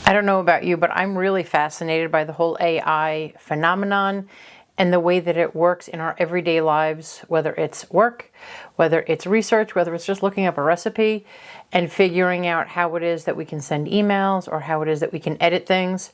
I don't know about you, but I'm really fascinated by the whole AI phenomenon and the way that it works in our everyday lives, whether it's work, whether it's research, whether it's just looking up a recipe and figuring out how it is that we can send emails or how it is that we can edit things.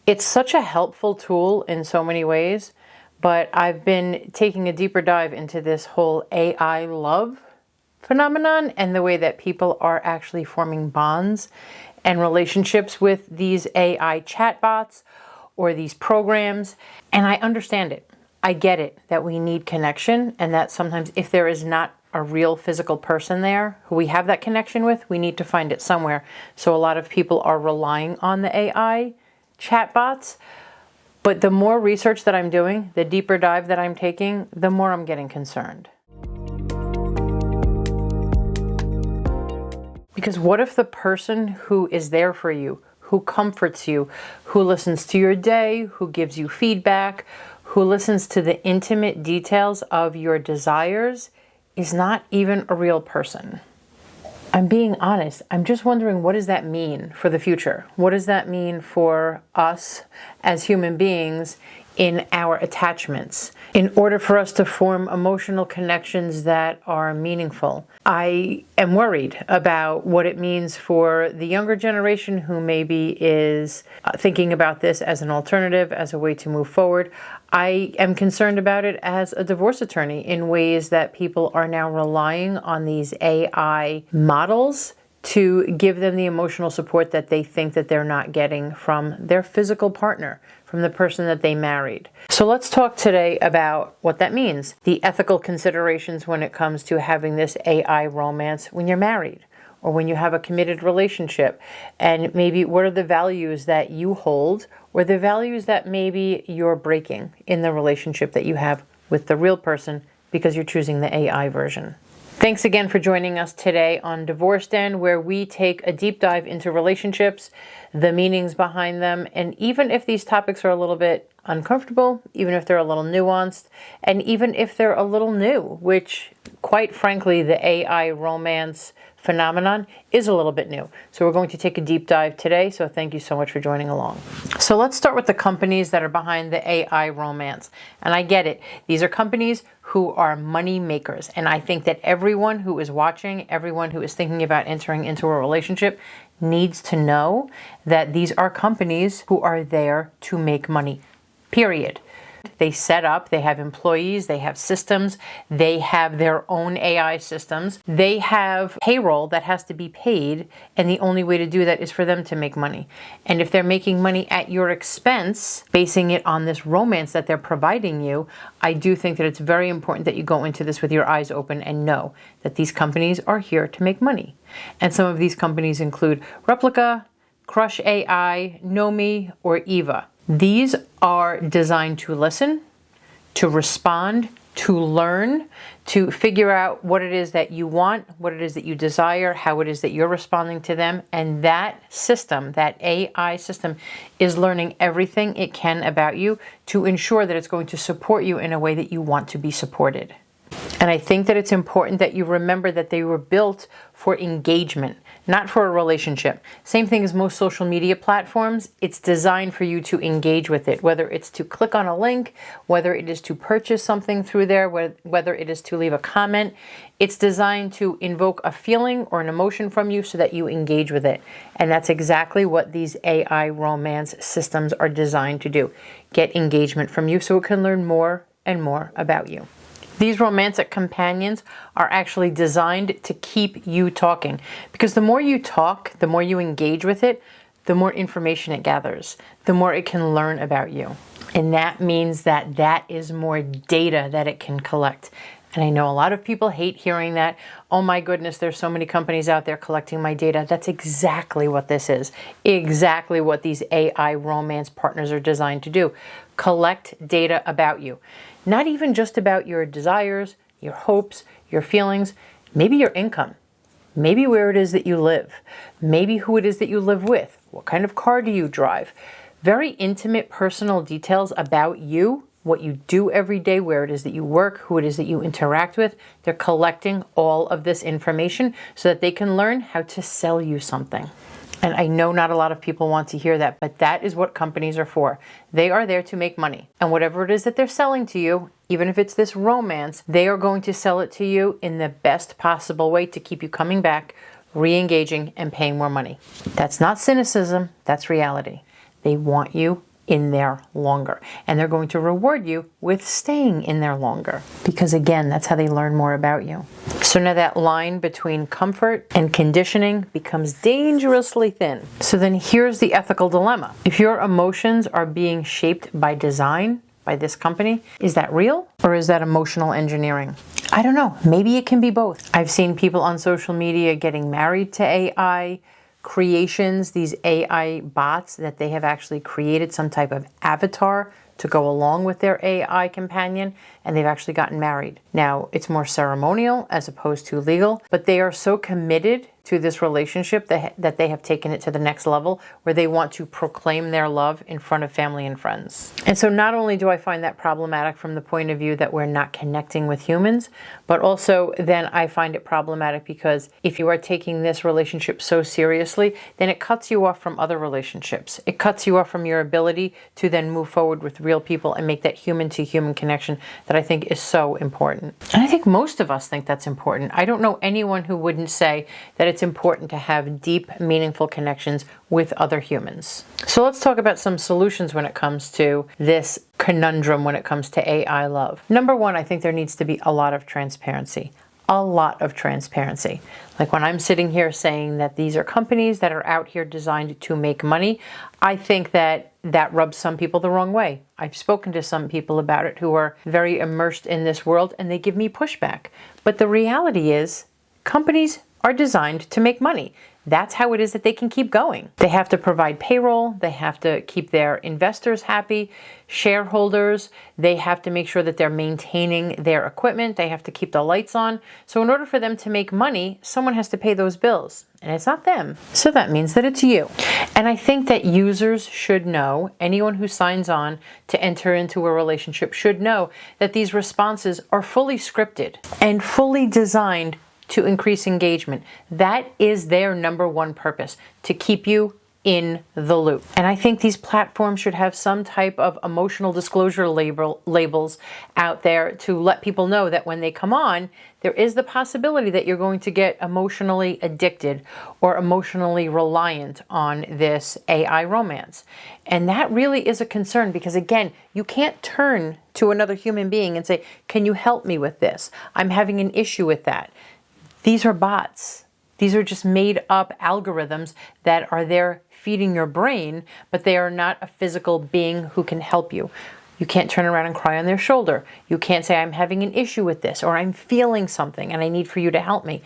It's such a helpful tool in so many ways, but I've been taking a deeper dive into this whole AI love phenomenon and the way that people are actually forming bonds and relationships with these AI chatbots or these programs. And I understand it. I get it that we need connection, and that sometimes if there is not a real physical person there who we have that connection with, we need to find it somewhere. So a lot of people are relying on the AI chatbots. But the more research that I'm doing, the deeper dive that I'm taking, the more I'm getting concerned. Because what if the person who is there for you, who comforts you, who listens to your day, who gives you feedback, who listens to the intimate details of your desires, is not even a real person? I'm being honest. I'm just wondering, what does that mean for the future? What does that mean for us as human beings in our attachments, in order for us to form emotional connections that are meaningful? I am worried about what it means for the younger generation who maybe is thinking about this as an alternative, as a way to move forward. I am concerned about it as a divorce attorney in ways that people are now relying on these AI models to give them the emotional support that they think that they're not getting from their physical partner, from the person that they married. So let's talk today about what that means, the ethical considerations when it comes to having this AI romance when you're married or when you have a committed relationship, and maybe what are the values that you hold or the values that maybe you're breaking in the relationship that you have with the real person because you're choosing the AI version. Thanks again for joining us today on Divorce Den, where we take a deep dive into relationships, the meanings behind them, and even if these topics are a little bit uncomfortable, even if they're a little nuanced, and even if they're a little new, which quite frankly, the AI romance phenomenon is a little bit new. So we're going to take a deep dive today. So thank you so much for joining along. So let's start with the companies that are behind the AI romance. And I get it. These are companies who are money makers. And I think that everyone who is watching, everyone who is thinking about entering into a relationship needs to know that these are companies who are there to make money, period. They set up, they have employees, they have systems, they have their own AI systems, they have payroll that has to be paid, and the only way to do that is for them to make money. And if they're making money at your expense, basing it on this romance that they're providing you, I do think that it's very important that you go into this with your eyes open and know that these companies are here to make money. And some of these companies include Replica, Crush AI, Nomi, or Eva. These are designed to listen, to respond, to learn, to figure out what it is that you want, what it is that you desire, how it is that you're responding to them. And that system, that AI system, is learning everything it can about you to ensure that it's going to support you in a way that you want to be supported. And I think that it's important that you remember that they were built for engagement, not for a relationship. Same thing as most social media platforms. It's designed for you to engage with it, whether it's to click on a link, whether it is to purchase something through there, whether it is to leave a comment. It's designed to invoke a feeling or an emotion from you so that you engage with it. And that's exactly what these AI romance systems are designed to do. Get engagement from you so it can learn more and more about you. These romantic companions are actually designed to keep you talking, because the more you talk, the more you engage with it, the more information it gathers, the more it can learn about you. And that means that that is more data that it can collect. And I know a lot of people hate hearing that. Oh my goodness, there's so many companies out there collecting my data. That's exactly what this is. Exactly what these AI romance partners are designed to do. Collect data about you. Not even just about your desires, your hopes, your feelings, maybe your income, maybe where it is that you live, maybe who it is that you live with, what kind of car do you drive. Very intimate personal details about you, what you do every day, where it is that you work, who it is that you interact with. They're collecting all of this information so that they can learn how to sell you something. And I know not a lot of people want to hear that, but that is what companies are for. They are there to make money. And whatever it is that they're selling to you, even if it's this romance, they are going to sell it to you in the best possible way to keep you coming back, re-engaging, and paying more money. That's not cynicism, that's reality. They want you in there longer, and they're going to reward you with staying in there longer, because again, that's how they learn more about you. So now that line between comfort and conditioning becomes dangerously thin. So then here's the ethical dilemma. If your emotions are being shaped by design, by this company, is that real or is that emotional engineering? I don't know. Maybe it can be both. I've seen people on social media getting married to AI creations, these AI bots that they have actually created some type of avatar to go along with their AI companion, and they've actually gotten married. Now, it's more ceremonial as opposed to legal, but they are so committed to this relationship that they have taken it to the next level, where they want to proclaim their love in front of family and friends. And so not only do I find that problematic from the point of view that we're not connecting with humans, but also then I find it problematic because if you are taking this relationship so seriously, then it cuts you off from other relationships. It cuts you off from your ability to then move forward with real people and make that human-to-human connection that I think is so important. And I think most of us think that's important. I don't know anyone who wouldn't say that it's important to have deep, meaningful connections with other humans. So let's talk about some solutions when it comes to this conundrum when it comes to AI love. Number one, I think there needs to be a lot of transparency. A lot of transparency. Like when I'm sitting here saying that these are companies that are out here designed to make money, I think that rubs some people the wrong way. I've spoken to some people about it who are very immersed in this world and they give me pushback. But the reality is, companies are designed to make money. That's how it is that they can keep going. They have to provide payroll. They have to keep their investors happy, shareholders. They have to make sure that they're maintaining their equipment. They have to keep the lights on. So in order for them to make money, someone has to pay those bills. And it's not them. So that means that it's you. And I think that users should know, anyone who signs on to enter into a relationship should know that these responses are fully scripted and fully designed to increase engagement. That is their number one purpose, to keep you in the loop. And I think these platforms should have some type of emotional disclosure labels out there to let people know that when they come on, there is the possibility that you're going to get emotionally addicted or emotionally reliant on this AI romance. And that really is a concern because, again, you can't turn to another human being and say, "Can you help me with this? I'm having an issue with that." These are bots. These are just made up algorithms that are there feeding your brain, but they are not a physical being who can help you. You can't turn around and cry on their shoulder. You can't say, "I'm having an issue with this," or "I'm feeling something and I need for you to help me."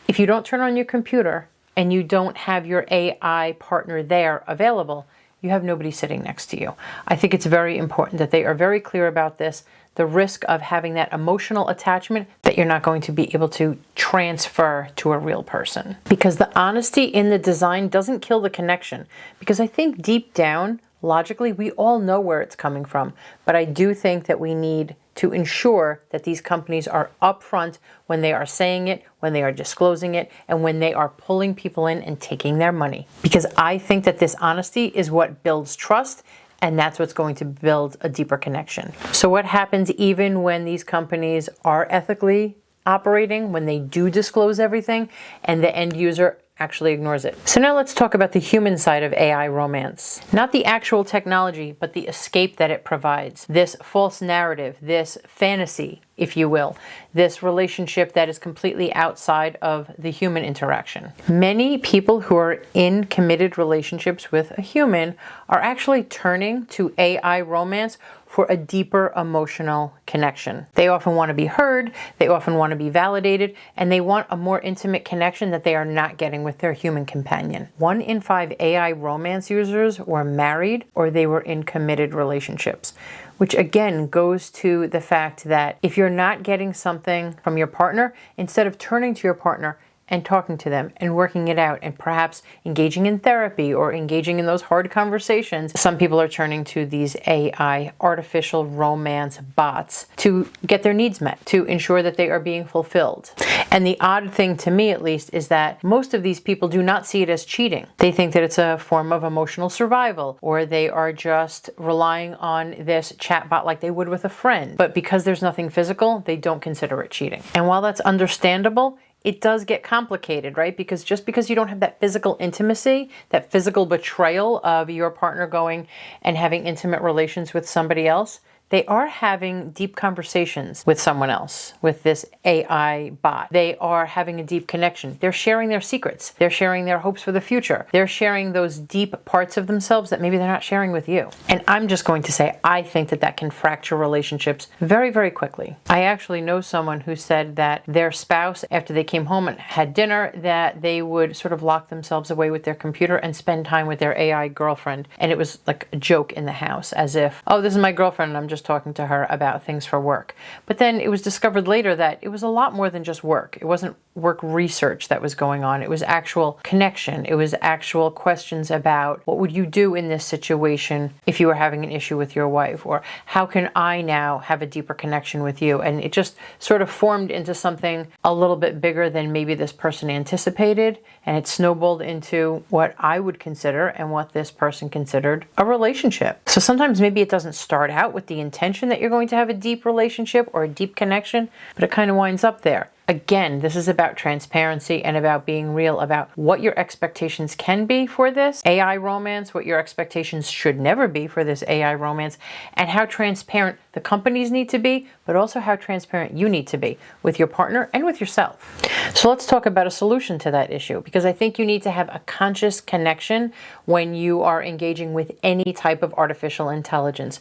If you don't turn on your computer and you don't have your AI partner there available, you have nobody sitting next to you. I think it's very important that they are very clear about this, the risk of having that emotional attachment that you're not going to be able to transfer to a real person. Because the honesty in the design doesn't kill the connection. Because I think deep down, logically, we all know where it's coming from. But I do think that we need to ensure that these companies are upfront when they are saying it, when they are disclosing it, and when they are pulling people in and taking their money. Because I think that this honesty is what builds trust, and that's what's going to build a deeper connection. So what happens even when these companies are ethically operating, when they do disclose everything, and the end user actually ignores it? So now let's talk about the human side of AI romance. Not the actual technology, but the escape that it provides. This false narrative, this fantasy, if you will, this relationship that is completely outside of the human interaction. Many people who are in committed relationships with a human are actually turning to AI romance for a deeper emotional connection. They often want to be heard, they often want to be validated, and they want a more intimate connection that they are not getting with their human companion. 1 in 5 AI romance users were married or they were in committed relationships, which again goes to the fact that if you're not getting something from your partner, instead of turning to your partner, and talking to them and working it out and perhaps engaging in therapy or engaging in those hard conversations. Some people are turning to these AI, artificial romance bots, to get their needs met, to ensure that they are being fulfilled. And the odd thing to me, at least, is that most of these people do not see it as cheating. They think that it's a form of emotional survival, or they are just relying on this chatbot like they would with a friend. But because there's nothing physical, they don't consider it cheating. And while that's understandable, it does get complicated, right? Because just because you don't have that physical intimacy, that physical betrayal of your partner going and having intimate relations with somebody else, they are having deep conversations with someone else, with this AI bot. They are having a deep connection. They're sharing their secrets. They're sharing their hopes for the future. They're sharing those deep parts of themselves that maybe they're not sharing with you. And I'm just going to say, I think that that can fracture relationships very, very quickly. I actually know someone who said that their spouse, after they came home and had dinner, that they would sort of lock themselves away with their computer and spend time with their AI girlfriend. And it was like a joke in the house, as if, oh, this is my girlfriend and I'm just talking to her about things for work. But then it was discovered later that it was a lot more than just work. It wasn't work research that was going on. It was actual connection. It was actual questions about what would you do in this situation if you were having an issue with your wife, or how can I now have a deeper connection with you? And it just sort of formed into something a little bit bigger than maybe this person anticipated, and it snowballed into what I would consider and what this person considered a relationship. So sometimes maybe it doesn't start out with the intention that you're going to have a deep relationship or a deep connection, but it kind of winds up there. Again, this is about transparency and about being real about what your expectations can be for this AI romance, what your expectations should never be for this AI romance, and how transparent the companies need to be, but also how transparent you need to be with your partner and with yourself. So let's talk about a solution to that issue, because I think you need to have a conscious connection when you are engaging with any type of artificial intelligence.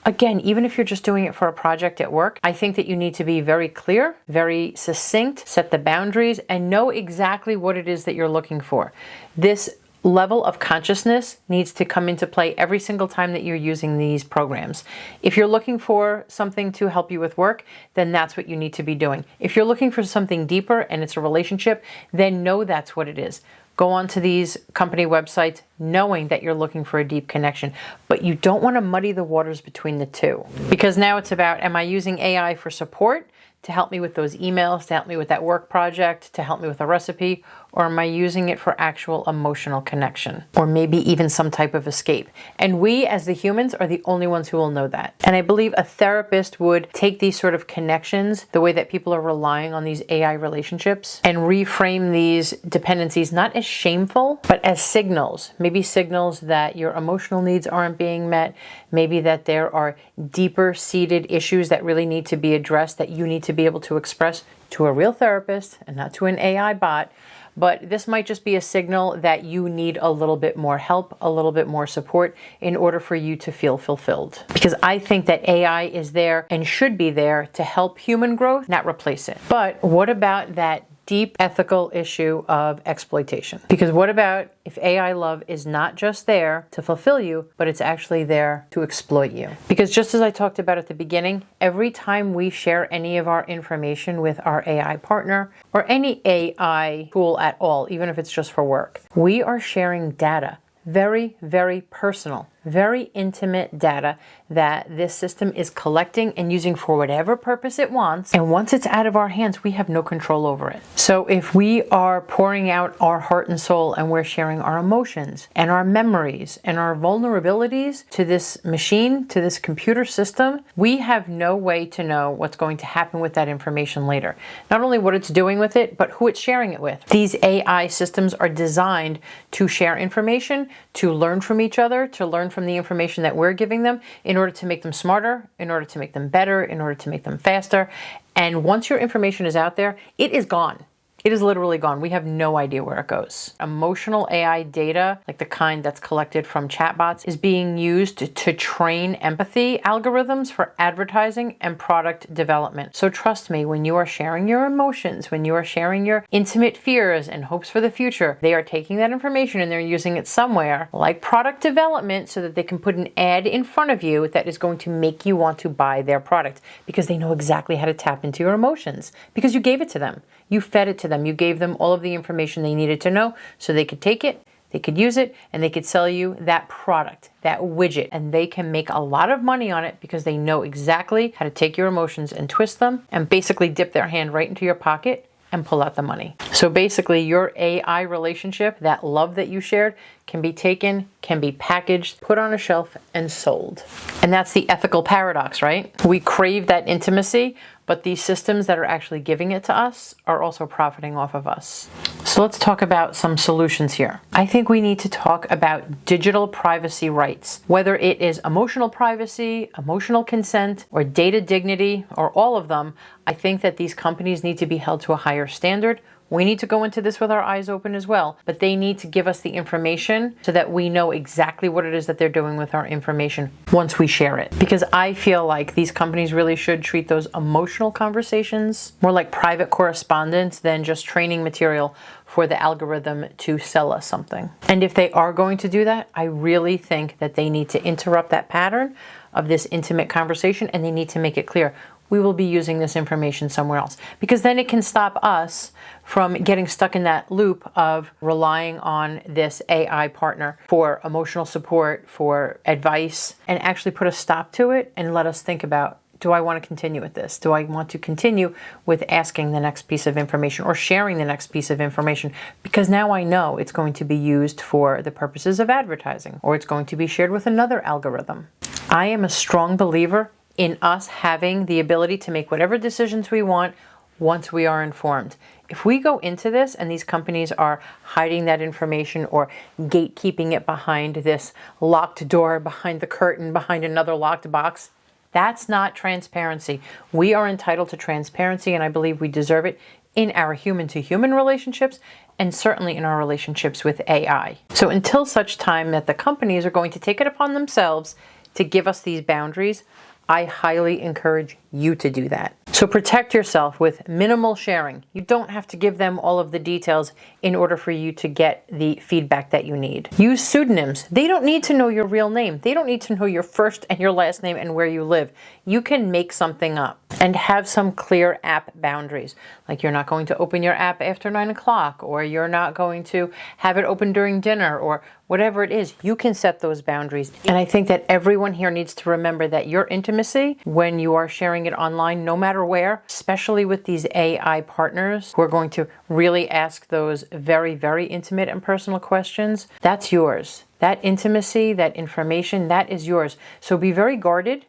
Again, even if you're just doing it for a project at work, I think that you need to be very clear, very succinct, set the boundaries, and know exactly what it is that you're looking for. This level of consciousness needs to come into play every single time that you're using these programs. If you're looking for something to help you with work, then that's what you need to be doing. If you're looking for something deeper and it's a relationship, then know that's what it is. Go onto these company websites knowing that you're looking for a deep connection, but you don't want to muddy the waters between the two. Because now it's about, am I using AI for support to help me with those emails, to help me with that work project, to help me with a recipe, or am I using it for actual emotional connection, or maybe even some type of escape? And we as the humans are the only ones who will know that. And I believe a therapist would take these sort of connections, the way that people are relying on these AI relationships, and reframe these dependencies not as shameful, but as signals. Maybe signals that your emotional needs aren't being met, maybe that there are deeper seated issues that really need to be addressed, that you need to be able to express to a real therapist and not to an AI bot. But this might just be a signal that you need a little bit more help, a little bit more support in order for you to feel fulfilled. Because I think that AI is there and should be there to help human growth, not replace it. But what about that deep ethical issue of exploitation? Because what about if AI love is not just there to fulfill you, but it's actually there to exploit you? Because just as I talked about at the beginning, every time we share any of our information with our AI partner or any AI tool at all, even if it's just for work, we are sharing data. Very, very personal, very intimate data that this system is collecting and using for whatever purpose it wants. And once it's out of our hands, we have no control over it. So if we are pouring out our heart and soul and we're sharing our emotions and our memories and our vulnerabilities to this machine, to this computer system, we have no way to know what's going to happen with that information later. Not only what it's doing with it, but who it's sharing it with. These AI systems are designed to share information, to learn from each other, to learn from the information that we're giving them in order to make them smarter, in order to make them better, in order to make them faster. And once your information is out there, it is gone. It is literally gone. We have no idea where it goes. Emotional AI data, like the kind that's collected from chatbots, is being used to train empathy algorithms for advertising and product development. So trust me, when you are sharing your emotions, when you are sharing your intimate fears and hopes for the future, they are taking that information and they're using it somewhere, like product development, so that they can put an ad in front of you that is going to make you want to buy their product, because they know exactly how to tap into your emotions, because you gave it to them. You fed it to them. You gave them all of the information they needed to know so they could take it, they could use it, and they could sell you that product, that widget, and they can make a lot of money on it because they know exactly how to take your emotions and twist them and basically dip their hand right into your pocket and pull out the money. So basically your AI relationship, that love that you shared, can be taken, can be packaged, put on a shelf, and sold. And that's the ethical paradox, right? We crave that intimacy, but these systems that are actually giving it to us are also profiting off of us. So let's talk about some solutions here. I think we need to talk about digital privacy rights, whether it is emotional privacy, emotional consent, or data dignity, or all of them. I think that these companies need to be held to a higher standard. We need to go into this with our eyes open as well, but they need to give us the information so that we know exactly what it is that they're doing with our information once we share it. Because I feel like these companies really should treat those emotional conversations more like private correspondence than just training material for the algorithm to sell us something. And if they are going to do that, I really think that they need to interrupt that pattern of this intimate conversation, and they need to make it clear we will be using this information somewhere else, because then it can stop us from getting stuck in that loop of relying on this AI partner for emotional support, for advice, and actually put a stop to it and let us think about, do I want to continue with this? Do I want to continue with asking the next piece of information or sharing the next piece of information? Because now I know it's going to be used for the purposes of advertising, or it's going to be shared with another algorithm. I am a strong believer in us having the ability to make whatever decisions we want once we are informed. If we go into this and these companies are hiding that information or gatekeeping it behind this locked door, behind the curtain, behind another locked box, that's not transparency. We are entitled to transparency, and I believe we deserve it in our human-to-human relationships and certainly in our relationships with AI. So until such time that the companies are going to take it upon themselves to give us these boundaries, I highly encourage you to do that. So protect yourself with minimal sharing. You don't have to give them all of the details in order for you to get the feedback that you need. Use pseudonyms. They don't need to know your real name. They don't need to know your first and your last name and where you live. You can make something up and have some clear app boundaries. Like you're not going to open your app after 9 o'clock, or you're not going to have it open during dinner, or whatever it is. You can set those boundaries. And I think that everyone here needs to remember that your intimacy, when you are sharing it online, no matter where, especially with these AI partners who are going to really ask those very, very intimate and personal questions, that's yours. That intimacy, that information, that is yours. So be very guarded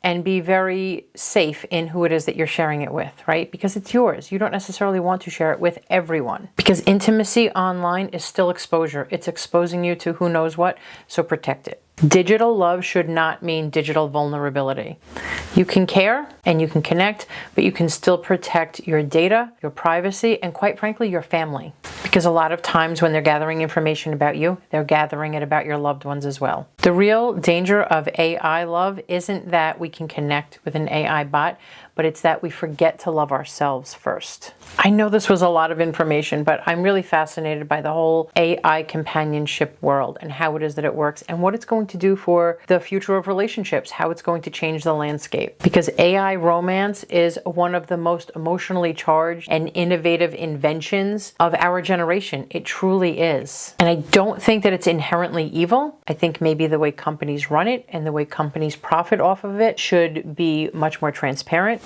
and be very safe in who it is that you're sharing it with, right? Because it's yours. You don't necessarily want to share it with everyone, because intimacy online is still exposure. It's exposing you to who knows what, so protect it. Digital love should not mean digital vulnerability. You can care and you can connect, but you can still protect your data, your privacy, and quite frankly, your family. Because a lot of times when they're gathering information about you, they're gathering it about your loved ones as well. The real danger of AI love isn't that we can connect with an AI bot, but it's that we forget to love ourselves first. I know this was a lot of information, but I'm really fascinated by the whole AI companionship world and how it is that it works and what it's going to do for the future of relationships, how it's going to change the landscape. Because AI romance is one of the most emotionally charged and innovative inventions of our generation. It truly is. And I don't think that it's inherently evil. I think maybe the way companies run it and the way companies profit off of it should be much more transparent.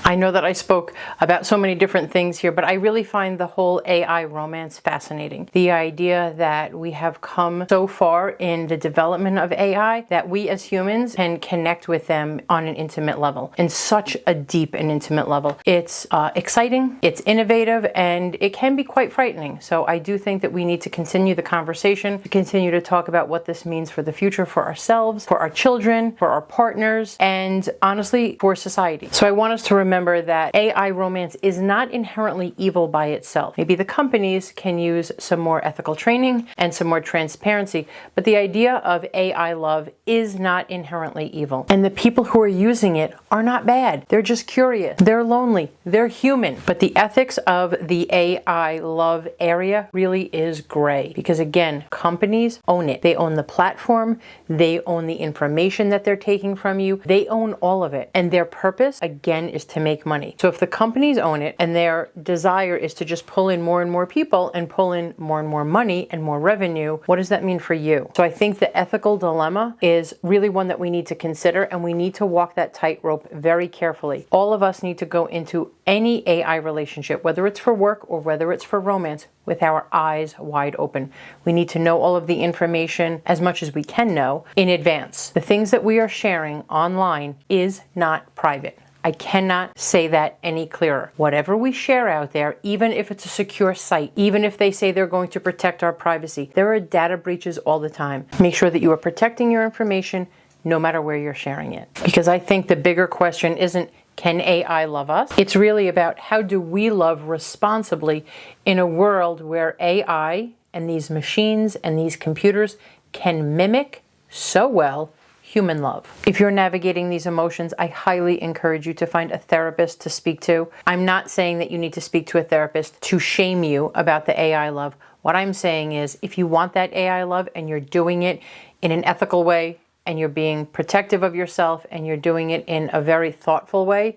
I know that I spoke about so many different things here, but I really find the whole AI romance fascinating. The idea that we have come so far in the development of AI that we as humans can connect with them on an intimate level, in such a deep and intimate level. It's exciting, it's innovative, and it can be quite frightening. So I do think that we need to continue the conversation, to continue to talk about what this means for the future, for ourselves, for our children, for our partners, and honestly, for society. So I want us to remember that AI romance is not inherently evil by itself. Maybe the companies can use some more ethical training and some more transparency, but the idea of AI love is not inherently evil. And the people who are using it are not bad. They're just curious. They're lonely. They're human. But the ethics of the AI love area really is gray, because again, companies own it. They own the platform. They own the information that they're taking from you. They own all of it. And their purpose, again, is to make money. So if the companies own it and their desire is to just pull in more and more people and pull in more and more money and more revenue, what does that mean for you? So I think the ethical dilemma is really one that we need to consider, and we need to walk that tightrope very carefully. All of us need to go into any AI relationship, whether it's for work or whether it's for romance, with our eyes wide open. We need to know all of the information, as much as we can know, in advance. The things that we are sharing online is not private. I cannot say that any clearer. Whatever we share out there, even if it's a secure site, even if they say they're going to protect our privacy, there are data breaches all the time. Make sure that you are protecting your information no matter where you're sharing it. Because I think the bigger question isn't, can AI love us? It's really about, how do we love responsibly in a world where AI and these machines and these computers can mimic so well human love. If you're navigating these emotions, I highly encourage you to find a therapist to speak to. I'm not saying that you need to speak to a therapist to shame you about the AI love. What I'm saying is, if you want that AI love and you're doing it in an ethical way, and you're being protective of yourself, and you're doing it in a very thoughtful way,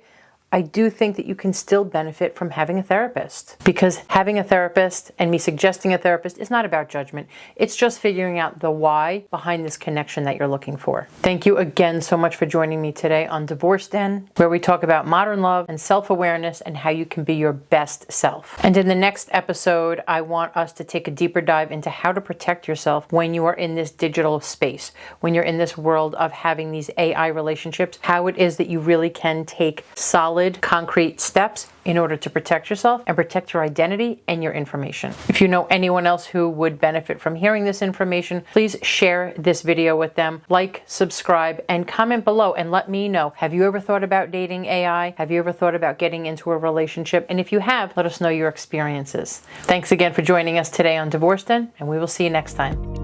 I do think that you can still benefit from having a therapist. Because having a therapist and me suggesting a therapist is not about judgment. It's just figuring out the why behind this connection that you're looking for. Thank you again so much for joining me today on Divorce Den, where we talk about modern love and self-awareness and how you can be your best self. And in the next episode, I want us to take a deeper dive into how to protect yourself when you are in this digital space, when you're in this world of having these AI relationships, how it is that you really can take solid, concrete steps in order to protect yourself and protect your identity and your information. If you know anyone else who would benefit from hearing this information, please share this video with them, like, subscribe, and comment below and let me know. Have you ever thought about dating AI? Have you ever thought about getting into a relationship? And if you have, let us know your experiences. Thanks again for joining us today on Divorce Den, and we will see you next time.